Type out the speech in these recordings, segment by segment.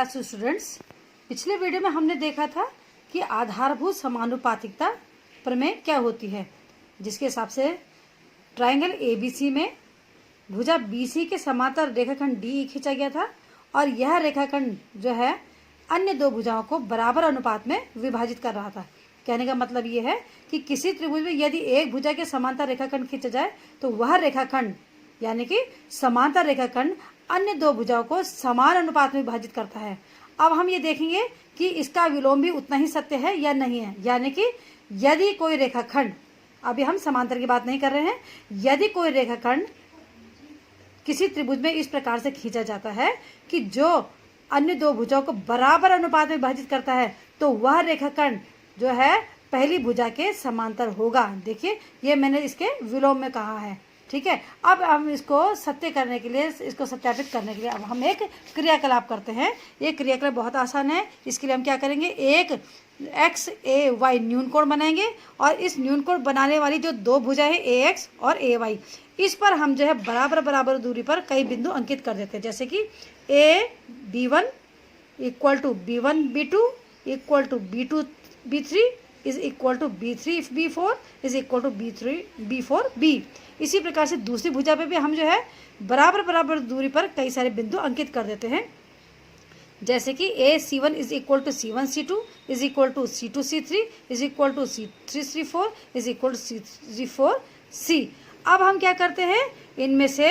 Class students, पिछले video में हमने देखा था कि आधारभूत समानुपातिकता प्रमेय क्या होती है, जिसके हिसाब से ट्रायंगल एबीसी में भुजा बीसी के समांतर रेखाखंड डी खींचा गया था और यह रेखाखंड जो है अन्य दो भुजाओं को बराबर अनुपात में विभाजित कर रहा था। कहने का मतलब ये है कि किसी त्रिभुज में यदि एक भुजा के समांतर रेखाखंड खींचा जाए तो वह रेखाखंड यानी कि समांतर रेखाखंड अन्य दो भुजाओं को समान अनुपात में विभाजित करता है। अब हम ये देखेंगे कि इसका विलोम भी उतना ही सत्य है या नहीं है। यानी कि यदि कोई रेखाखंड, अभी हम समांतर की बात नहीं कर रहे हैं, यदि कोई रेखाखंड किसी त्रिभुज में इस प्रकार से खींचा जाता है कि जो अन्य दो भुजाओं को बराबर अनुपात में विभाजित करता है तो वह रेखाखंड जो है पहली भुजा के समांतर होगा। देखिए, ये मैंने इसके विलोम में कहा है। ठीक है, अब हम इसको सत्य करने के लिए, इसको सत्यापित करने के लिए अब हम एक क्रियाकलाप करते हैं। ये क्रियाकलाप बहुत आसान है। इसके लिए हम क्या करेंगे, एक एक्स ए वाई न्यून कोण बनाएंगे और इस न्यून कोण बनाने वाली जो दो भुजा है ए एक्स और ए वाई, इस पर हम जो है बराबर बराबर दूरी पर कई बिंदु अंकित कर देते हैं। जैसे कि A B one equal to B one B two equal to B two B three is equal to B three B four is equal to B three B four B. इसी प्रकार से दूसरी भुजा पे भी हम जो है बराबर बराबर दूरी पर कई सारे बिंदु अंकित कर देते हैं। जैसे कि A C one is equal to C one C two is equal to C two C three is equal to C three C four is equal to C three four C. अब हम क्या करते हैं, इनमें से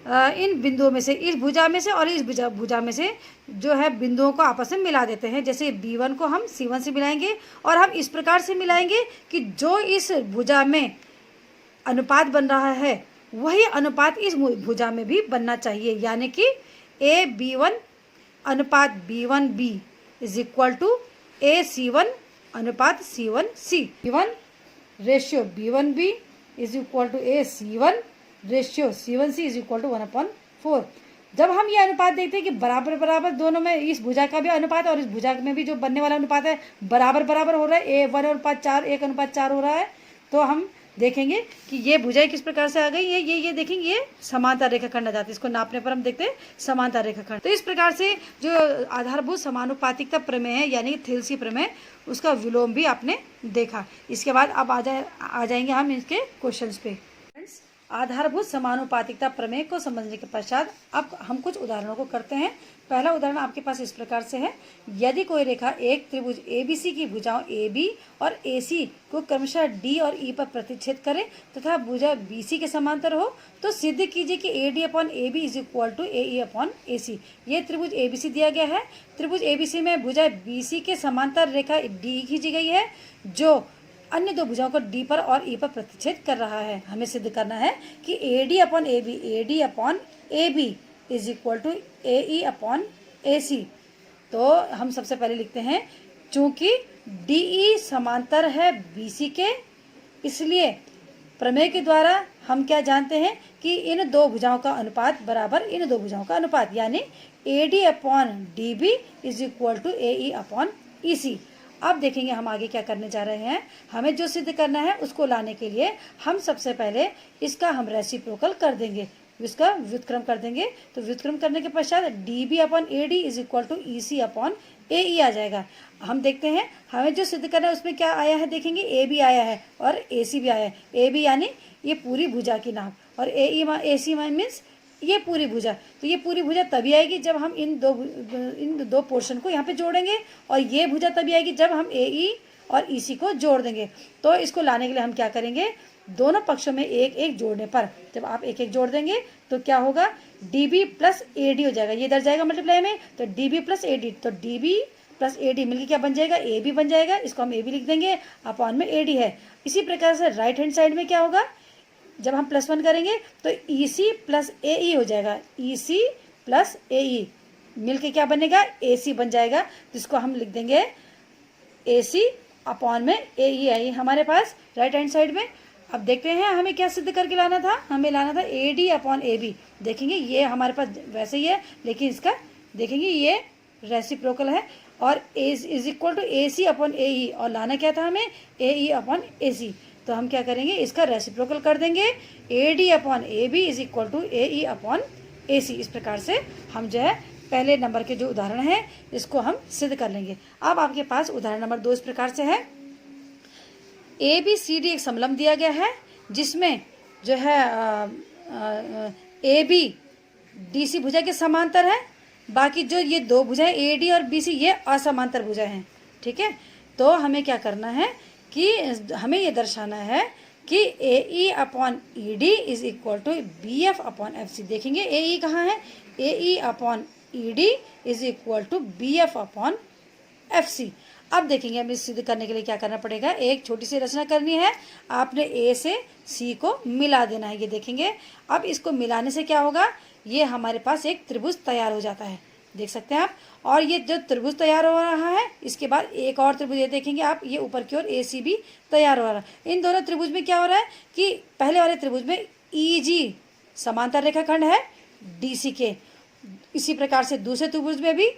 इन बिंदुओं में से, इस भुजा में से और इस भुजा में से जो है बिंदुओं को आपस में मिला देते हैं। जैसे B1 को हम C1 से मिलाएंगे और हम इस प्रकार से मिलाएंगे कि जो इस भुजा में अनुपात बन रहा है वही अनुपात इस भुजा में भी बनना चाहिए। यानी कि AB1 अनुपात B1B is equal to AC1 अनुपात C1C। B1 ratio B1B is equal to AC1 ratio C1C is equal to 1/4। जब हम ये अनुपात देखते हैं कि बराबर बराबर दोनों में, इस भुजा का भी अनुपात और इस भुजा में भी जो बनने वाला अनुपात है बराबर बराबर हो रहा है, A 1/4 1/4 हो रहा है, तो हम देखेंगे कि ये भुजाएं किस प्रकार से आ गई। ये देखेंगे, ये समांतर रेखाखंड आ जाते हैं। इसको नापने पर हम देखते हैं समांतर रेखाखंड। तो इस प्रकार से जो आधारभूत समानुपातिकता प्रमेय है यानी थिल्सी प्रमेय, उसका विलोम भी आपने देखा। इसके बाद अब आ जाएंगे हम इसके क्वेश्चंस पे। आधारभूत समानुपातिकता प्रमेय को समझने के पश्चात अब हम कुछ उदाहरणों को करते हैं। पहला उदाहरण आपके पास इस प्रकार से है, यदि कोई रेखा एक त्रिभुज एबीसी की भुजाओं AB और AC को क्रमशः D और E पर प्रतिच्छेद करे तथा भुजा BC के समांतर हो तो सिद्ध कीजिए कि AD/AB is equal to AE/AC। ये त्रिभुज ABC दिया गया है। त्रिभुज ABC में भुजा BC के समांतर रेखा D खींची गई है जो अन्य दो भुजाओं को D पर और E पर प्रतिच्छेद कर रहा है। हमें सिद्ध करना है कि AD/AB is equal to AE/AC। तो हम सबसे पहले लिखते हैं, चूंकि DE समांतर है BC के, इसलिए प्रमेय के द्वारा हम क्या जानते हैं कि इन दो भुजाओं का अनुपात बराबर इन दो भुजाओं का अनुपात, यानी AD/DB is equal to AE/EC। अब देखेंगे हम आगे क्या करने जा रहे हैं। हमें जो सिद्ध करना है उसको लाने के लिए हम सबसे पहले इसका हम रेसिप्रोकल कर देंगे, इसका व्युत्क्रम कर देंगे। तो व्युत्क्रम करने के पश्चात DB/AD is equal to EC/AE आ जाएगा। हम देखते हैं हमें जो सिद्ध करना है उसमें क्या आया है, देखेंगे AB आया है और AC भी आया है। AB यानी ये पूरी भुजा की नाप और AC मीन्स ये पूरी भुजा। तो ये पूरी भुजा तभी आएगी जब हम इन दो पोर्शन को यहाँ पे जोड़ेंगे और ये भुजा तभी आएगी जब हम AE और EC को जोड़ देंगे। तो इसको लाने के लिए हम क्या करेंगे, दोनों पक्षों में एक एक जोड़ने पर जब आप एक एक जोड़ देंगे तो क्या होगा, DB प्लस AD हो जाएगा। ये इधर जाएगा मल्टीप्लाई में, तो DB प्लस AD, तो DB प्लस AD मिलकर क्या बन जाएगा, AB बन जाएगा। इसको हम AB लिख देंगे, अपॉन में AD है। इसी प्रकार से राइट हैंड साइड में क्या होगा, जब हम +1 करेंगे तो EC प्लस AE हो जाएगा। EC प्लस AE मिलके क्या बनेगा, AC बन जाएगा। जिसको हम लिख देंगे AC अपॉन में AE आई हमारे पास राइट हैंड साइड में। अब देखते हैं हमें क्या सिद्ध करके लाना था, हमें लाना था AD/AB। देखेंगे ये हमारे पास वैसे ही है, लेकिन इसका देखेंगे ये रेसिप्रोकल है और इज इक्वल टू AC/AE और लाना क्या था हमें, AE/AC। तो हम क्या करेंगे, इसका रेसिप्रोकल कर देंगे, AD/AB is equal to AE/AC। इस प्रकार से हम जो है पहले नंबर के जो उदाहरण है इसको हम सिद्ध कर लेंगे। अब आपके पास उदाहरण नंबर 2 इस प्रकार से है। ABCD एक समलंब दिया गया है जिसमें जो है AB DC भुजा के समांतर है, बाकी जो ये दो भुजाएं AD और BC ये असमांतर भुजाएं हैं। ठीक है, तो हमें क्या करना है कि हमें ये दर्शाना है कि AE upon ED is equal to BF upon FC। देखेंगे AE कहाँ है, AE upon ED is equal to BF upon FC। अब देखेंगे हमें सिद्ध करने के लिए क्या करना पड़ेगा, एक छोटी सी रचना करनी है। आपने A से C को मिला देना है। ये देखेंगे, अब इसको मिलाने से क्या होगा, ये हमारे पास एक त्रिभुज तैयार हो जाता है, देख सकते हैं आप। और ये जो त्रिभुज तैयार हो रहा है इसके बाद एक और त्रिभुज, ये देखेंगे आप, ये ऊपर की ओर AC भी तैयार हो रहा है। इन दोनों त्रिभुज में क्या हो रहा है कि पहले वाले त्रिभुज में EG समांतर रेखाखंड है DC के, इसी प्रकार से दूसरे त्रिभुज में भी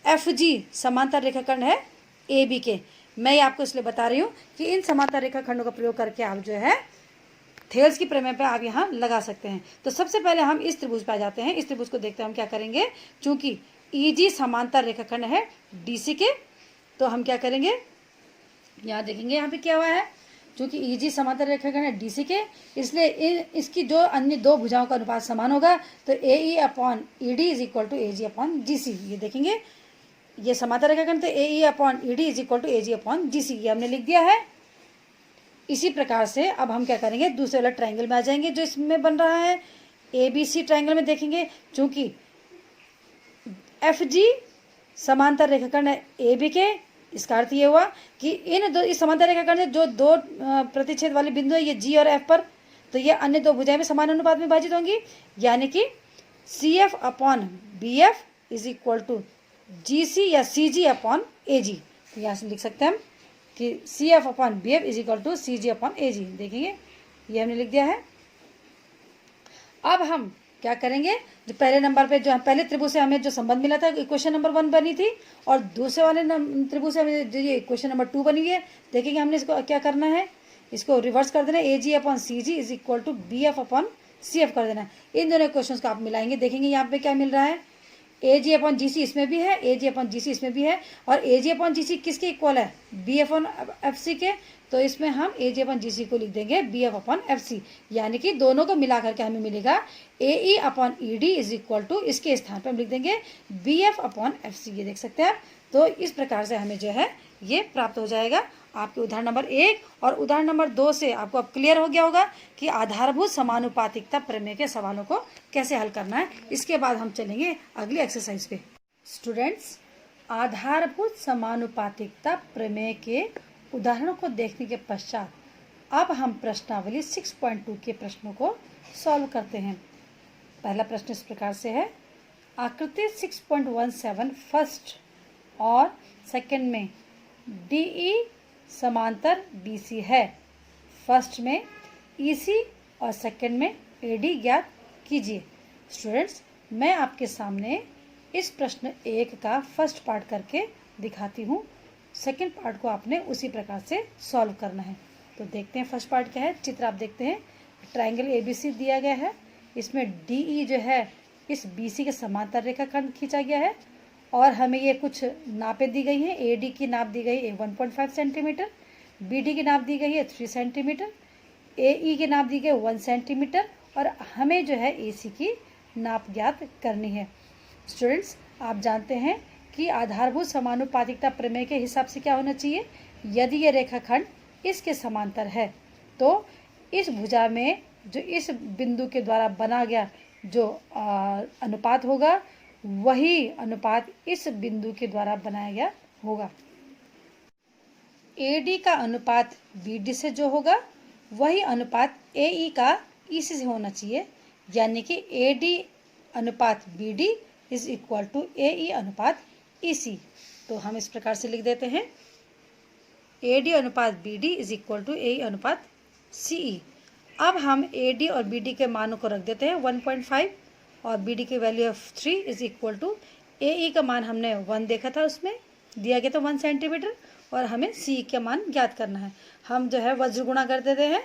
FG समांतर रेखाखंड है AB के। मैं आपको इसलिए बता रही हूँ कि इन समांतर रेखाखंडों का प्रयोग करके आप जो है थेल्स की प्रमेय पे आप यहाँ लगा सकते हैं। तो सबसे पहले हम इस त्रिभुज पे आ जाते हैं। इस त्रिभुज को देखते हैं हम क्या करेंगे, चूंकि EG समांतर रेखाखंड है DC के, तो हम क्या करेंगे, यहाँ देखेंगे यहाँ पे क्या हुआ है, चूंकि EG समांतर रेखाखंड है DC के, इसलिए इसकी जो अन्य दो भुजाओं का अनुपात समान होगा। तो AE upon ED is equal to AG upon GC। ये देखेंगे, ये समांतर रेखाखंड, तो AE upon ED is equal to AG upon GC, ये हमने लिख दिया है। इसी प्रकार से अब हम क्या करेंगे, दूसरे वाला ट्रायंगल में आ जाएंगे जो इसमें बन रहा है ABC ट्रायंगल में। देखेंगे चूंकि FG समांतर रेखाखंड है AB के, इसका अर्थ ये हुआ कि इस समांतर रेखाखंड से जो दो प्रतिच्छेद वाले बिंदु है, ये G और F पर, तो ये अन्य दो भुजाएं भी समान अनुपात में विभाजित होंगी, यानी कि CF upon BF is equal to GC या CG अपॉन AG। तो यहाँ से लिख सकते हैं हम कि CF upon BF is equal to CG upon AG। देखेंगे ये हमने लिख दिया है। अब हम क्या करेंगे, जो पहले नंबर पे जो पहले त्रिभुज से हमें जो संबंध मिला था, इक्वेशन नंबर 1 बनी थी, और दूसरे वाले त्रिभुज से हमें जो ये इक्वेशन नंबर 2 बनी है, देखेंगे हमने इसको क्या करना है, इसको रिवर्स कर देना है। AG upon CG is equal to BF upon CF कर देना है। इन दोनों इक्वेशंस को आप मिलाएंगे, देखेंगे यहाँ पे क्या मिल रहा है, AG अपॉन GC इसमें भी है, AG अपॉन GC इसमें भी है, और AG अपॉन GC किसके इक्वल है, BF अपॉन FC के। तो इसमें हम AG अपॉन GC को लिख देंगे BF अपॉन FC, यानी कि दोनों को मिला करके हमें मिलेगा AE upon ED is equal to, इसके स्थान पर हम लिख देंगे BF अपॉन FC। ये देख सकते हैं आप। तो इस प्रकार से हमें जो है ये प्राप्त हो जाएगा। आपके उदाहरण नंबर 1 और उदाहरण नंबर 2 से आपको अब क्लियर हो गया होगा कि आधारभूत समानुपातिकता प्रमेय के सवालों को कैसे हल करना है। इसके बाद हम चलेंगे अगली एक्सरसाइज पे। स्टूडेंट्स, आधारभूत समानुपातिकता प्रमेय के उदाहरणों को देखने के पश्चात अब हम प्रश्नावली 6.2 के प्रश्नों को सॉल्व करते हैं। पहला प्रश्न इस प्रकार से है, आकृति 6.17 फर्स्ट और सेकंड में DE समांतर BC है। फर्स्ट में EC और सेकंड में AD ज्ञात कीजिए। स्टूडेंट्स, मैं आपके सामने इस प्रश्न 1 का फर्स्ट पार्ट करके दिखाती हूँ, सेकंड पार्ट को आपने उसी प्रकार से सॉल्व करना है। तो देखते हैं फर्स्ट पार्ट क्या है। चित्र आप देखते हैं, ट्रायंगल ABC दिया गया है, इसमें DE जो है इस BC के समांतर रेखाखंड खींचा गया है, और हमें ये कुछ नापें दी गई हैं। AD की नाप दी गई है 1.5 सेंटीमीटर, BD की नाप दी गई है 3 सेंटीमीटर, AE की नाप दी गई है 1 सेंटीमीटर, और हमें जो है AC की नाप ज्ञात करनी है। स्टूडेंट्स, आप जानते हैं कि आधारभूत समानुपातिकता प्रमेय के हिसाब से क्या होना चाहिए, यदि ये रेखाखंड इसके समांतर है तो इस भुजा में जो इस बिंदु के द्वारा बना गया जो अनुपात होगा, वही अनुपात इस बिंदु के द्वारा बनाया गया होगा। AD का अनुपात BD से जो होगा, वही अनुपात AE का EC से होना चाहिए, यानी कि AD अनुपात BD is equal to AE अनुपात EC। तो हम इस प्रकार से लिख देते हैं, AD अनुपात BD is equal to AE अनुपात CE। अब हम AD और BD के मानों को रख देते हैं 1.5 और BD की value of 3 is equal to AE का मान हमने 1 देखा था, उसमें दिया गया था 1 सेंटीमीटर, और हमें CE का मान ज्ञात करना है। हम जो है वज्र गुणा कर देते हैं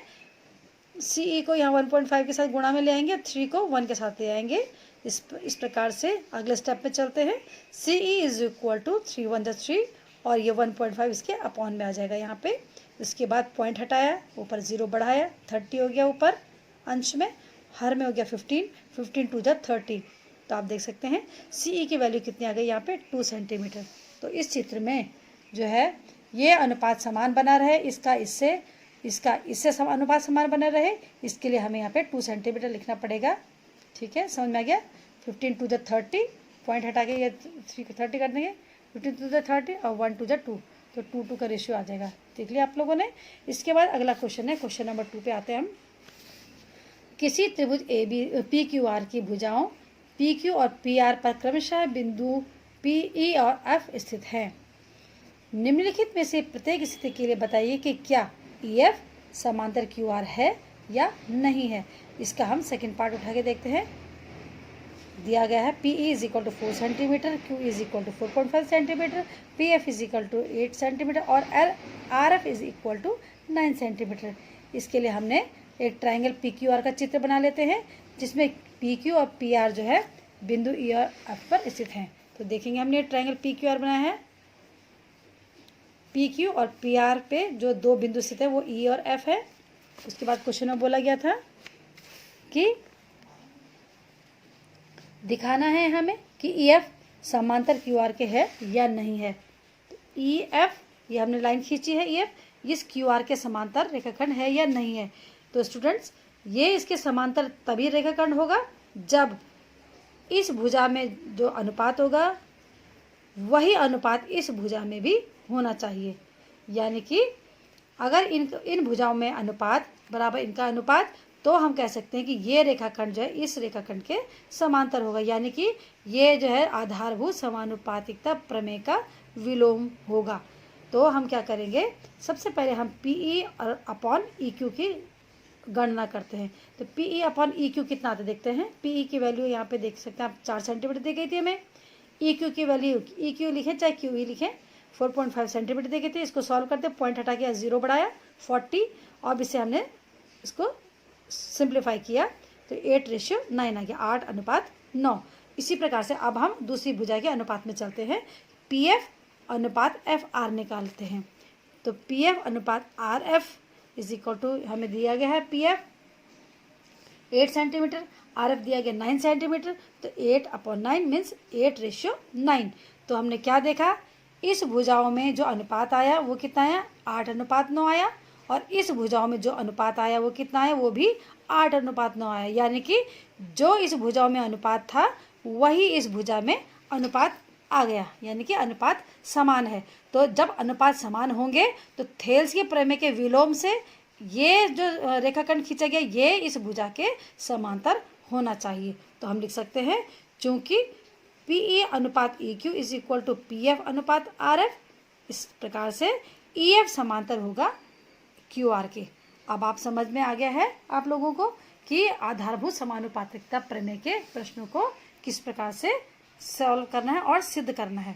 CE को यहाँ 1.5 के साथ गुणा में ले आएंगे, 3 को 1 के साथ ले आएंगे। इस प्रकार से अगले स्टेप पे चलते हैं। CE इज इक्वल टू 3 1 जा 3 और ये 1.5 इसके अपॉन में आ जाएगा यहाँ पे। इसके बाद पॉइंट हटाया, ऊपर 0 बढ़ाया, 30 हो गया ऊपर अंश में, हर में हो गया 15, 15 2 जा 30। तो आप देख सकते हैं CE की वैल्यू कितनी आ गई यहाँ पे 2 सेंटीमीटर। तो इस चित्र में जो है ये अनुपात समान बना रहे, इसका इससे अनुपात समान बना रहे, इसके लिए हमें यहाँ पे 2 सेंटीमीटर लिखना पड़ेगा। ठीक है, समझ में आ गया। 15 2 जा 30, पॉइंट हटा के ये 3 को 30 कर देंगे, 15 2 जा 30 और 1 2 जा 2, तो 2 2 का रेशियो आ जाएगा। देख लिया आप लोगों ने। इसके बाद अगला क्वेश्चन है, क्वेश्चन नंबर 2 पे आते हैं हम। किसी त्रिभुज PQR की भुजाओं PQ और PR पर क्रमशः बिंदु PE और F स्थित हैं। निम्नलिखित में से प्रत्येक स्थिति के लिए बताइए कि क्या EF समांतर QR है या नहीं है। इसका हम सेकंड पार्ट उठा के देखते हैं। दिया गया है PE is equal to 4 centimetre, Q is equal to 4.5 centimetre, PF is equal to 8 centimetre और RF is equal to 9 centimetre. इसके लिए हमने एक ट्राइंगल PQR का चित्र बना लेते हैं, जिसमें PQ और PR जो है बिंदु E और F पर स्थित हैं। तो देखेंगे हमने ट्राइंगल PQR बनाया है। PQ और PR पे जो दो बिंदु स्थित है वो E और F है। उसके बाद क्वेश्चन में बोला गया था कि दिखाना है हमें कि EF समांतर QR के है या नहीं है। तो EF, ये हमने लाइन खींची है, EF इस QR के समांतर रेखाखंड है या नहीं है। तो स्टूडेंट्स, ये इसके समांतर तभी रेखाखंड होगा जब इस भुजा में जो अनुपात होगा वही अनुपात इस भुजा में भी होना चाहिए। यानी कि अगर इन भुजाओं में अनुपात बराबर इनका अनुपात, तो हम कह सकते हैं कि ये रेखाखंड जो है इस रेखाखंड के समांतर होगा। यानी कि ये जो है आधारभूत समानुपातिकता प्रमेय का विलोम होगा। तो हम क्या करेंगे, सबसे पहले हम PE और अपॉन EQ की गणना करते हैं। तो PE अपॉन EQ कितना आता है देखते हैं। PE की वैल्यू यहाँ पे देख सकते हैं आप 4 सेंटीमीटर दी गई थी हमें। EQ की वैल्यू, EQ लिखें चाहे QE लिखें, 4.5 सेंटीमीटर दे गए थे। इसको सॉल्व करते, पॉइंट हटा के 0 बढ़ाया 40 और इसे हमने इसको सिंप्लीफाई किया तो 8:9 आ गया, 8:9। इसी प्रकार से अब हम दूसरी भुजा के अनुपात में चलते हैं। PF अनुपात FR निकालते हैं। तो PF अनुपात RF इज इक्वल टू हमें दिया गया है PF 8 सेंटीमीटर, RF दिया गया 9 सेंटीमीटर। तो 8/9 मीन्स 8:9। तो हमने क्या देखा, इस भुजाओं में जो अनुपात आया वो कितना आया, 8:9 आया। और इस भुजाओं में जो अनुपात आया वो कितना आया, वो भी 8:9 आया। यानी कि जो इस भुजाओं में अनुपात था वही इस भुजा में अनुपात आ गया, यानी कि अनुपात समान है। तो जब अनुपात समान होंगे तो थेल्स के प्रमेय के विलोम से ये जो रेखाखंड खींचा गया ये इस भुजा के समांतर होना चाहिए। तो हम लिख सकते हैं चूंकि PE अनुपात EQ is equal to PF अनुपात RF, इस प्रकार से EF समांतर होगा QR के। अब आप समझ में आ गया है आप लोगों को कि आधारभूत समानुपातिकता प्रमेय के प्रश्नों को किस प्रकार से सॉल्व करना है और सिद्ध करना है।